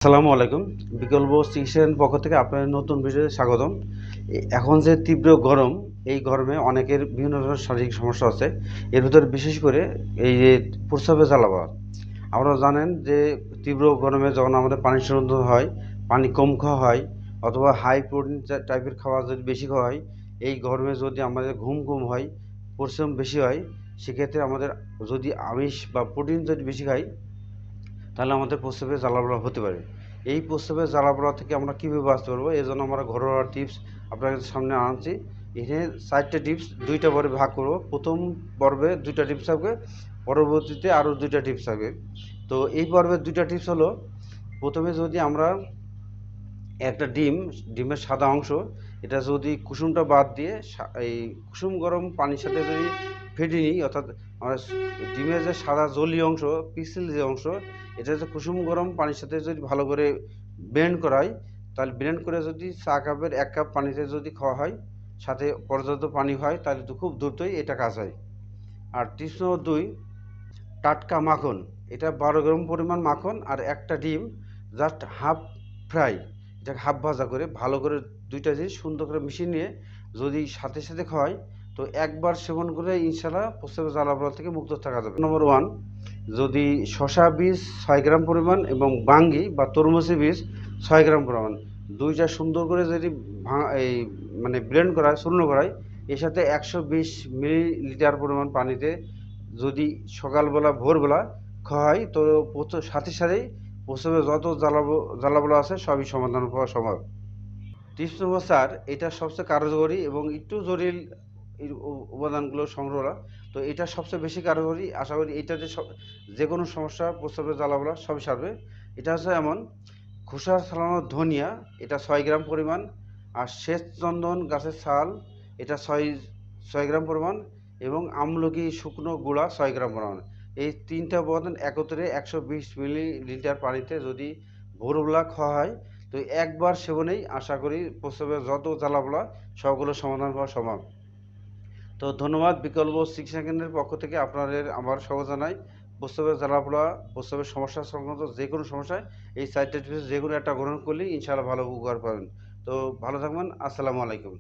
আসসালামু আলাইকুম। বিকল্প চিকিৎসার পক্ষ থেকে আপনার নতুন ভিডিওতে স্বাগতম। এখন যে তীব্র গরম, এই গরমে অনেকের বিভিন্ন ধরনের শারীরিক সমস্যা আছে। এর ভিতরে বিশেষ করে এই যে প্রস্রাবে জ্বালা পড়া। আপনারা জানেন যে তীব্র গরমে যখন আমাদের পানি শোধন হয়, পানি কম খাওয়া হয় অথবা হাই প্রোটিন টাইপের খাবার যদি বেশি খাওয়া হয়, এই গরমে যদি আমাদের ঘুম কম হয়, পরিশ্রম বেশি হয়, সেক্ষেত্রে আমাদের যদি আমিষ বা প্রোটিন যদি বেশি খাই, তাহলে আমাদের প্রস্রাবে জ্বালাপোড়া হতে পারে। এই প্রস্রাবের জ্বালাপোড়া থেকে আমরা কীভাবে বাঁচতে পারবো, এই জন্য আমরা ঘরোয়া টিপস আপনাদের সামনে আনছি। এখানে 4টে টিপস 2টা পর্বে ভাগ করবো। প্রথম পর্বে 2টা টিপস থাকবে, পরবর্তীতে আরও 2টা টিপস থাকবে। তো এই পর্বের 2টা টিপস হলো, প্রথমে যদি আমরা একটা ডিমের সাদা অংশ, এটা যদি কুসুমটা বাদ দিয়ে এই কুসুম গরম পানির সাথে যদি ফেটে নিই, অর্থাৎ আমরা ডিমের যে সাদা জলীয় অংশ, পিক্সেল যে অংশ, এটা যে কুসুম গরম পানির সাথে যদি ভালো করে ব্লেন্ড করাই, তাহলে ব্লেন্ড করে যদি চা কাপের 1 কাপ পানিতে যদি খাওয়া হয়, সাথে পর্যাপ্ত পানি হয়, তাহলে তো খুব দ্রুতই এটা কাজ হয়। আর টিপস নম্বর 2, টাটকা মাখন। এটা 12 গ্রাম পরিমাণ মাখন আর একটা ডিম জাস্ট হাফ ফ্রাই, এটাকে হাফ ভাজা করে ভালো করে 2টা জিনিস সুন্দর করে মিশিয়ে নিয়ে যদি সাথে সাথে খাওয়াই, তো একবার সেবন করে ইনশাল্লাহ প্রস্রাবের জ্বালাপোড়া থেকে মুক্ত থাকা যাবে। নম্বর 1, যদি শসা বীজ 6 গ্রাম পরিমাণ এবং বাঙ্গি বা তরমুজের বীজ 6 গ্রাম পরিমাণ, 2টা সুন্দর করে যদি এই মানে ব্লেন্ড করায়, চূর্ণ করায়, এর সাথে 120 মিলিলিটার পরিমাণ পানিতে যদি সকালবেলা ভোরবেলা খাওয়া হয়, তো সাথে সাথেই প্রস্রাবে যত জ্বালাপোড়া আছে সবই সমাধান হওয়া সম্ভব। টিপস নম্বর 4, এটা সবচেয়ে কার্যকরী এবং একটু জটিল এই উপাদানগুলো সংগ্রহ করা। তো এটা সবচেয়ে বেশি কার্যকরী, আশা করি এইটাতে যে কোনো সমস্যা প্রস্রাবের জ্বালাপোড়া সবই সারবে। এটা হচ্ছে এমন: খোসা ছাড়ানো ধনিয়া, এটা 6 গ্রাম পরিমাণ, আর শ্বেত চন্দন গাছের ছাল, এটা 6 গ্রাম পরিমাণ, এবং আমলকি শুকনো গুঁড়া 6 গ্রাম পরিমাণ। এই 3টা উপাদান একত্রে 120 মিলিলিটার পানিতে যদি ভোরবেলা খাওয়া হয়, তো একবার সেবনেই আশা করি প্রস্রাবের যত জ্বালাপোড়া সবগুলো সমাধান হওয়া সম্ভব। তো ধন্যবাদ। বিকল্প চিকিৎসা কেন্দ্রের পক্ষ থেকে আপনাদের আমার স্বাগত জানাই। প্রস্রাবের জ্বালাপোড়া, প্রস্রাবের সমস্যা সংক্রান্ত যে কোনো সমস্যায় এই 4টে টিপস যে কোনো একটা গ্রহণ করলেই ইনশাআল্লাহ ভালো উপকার পাবেন। তো ভালো থাকবেন। আসসালামু আলাইকুম।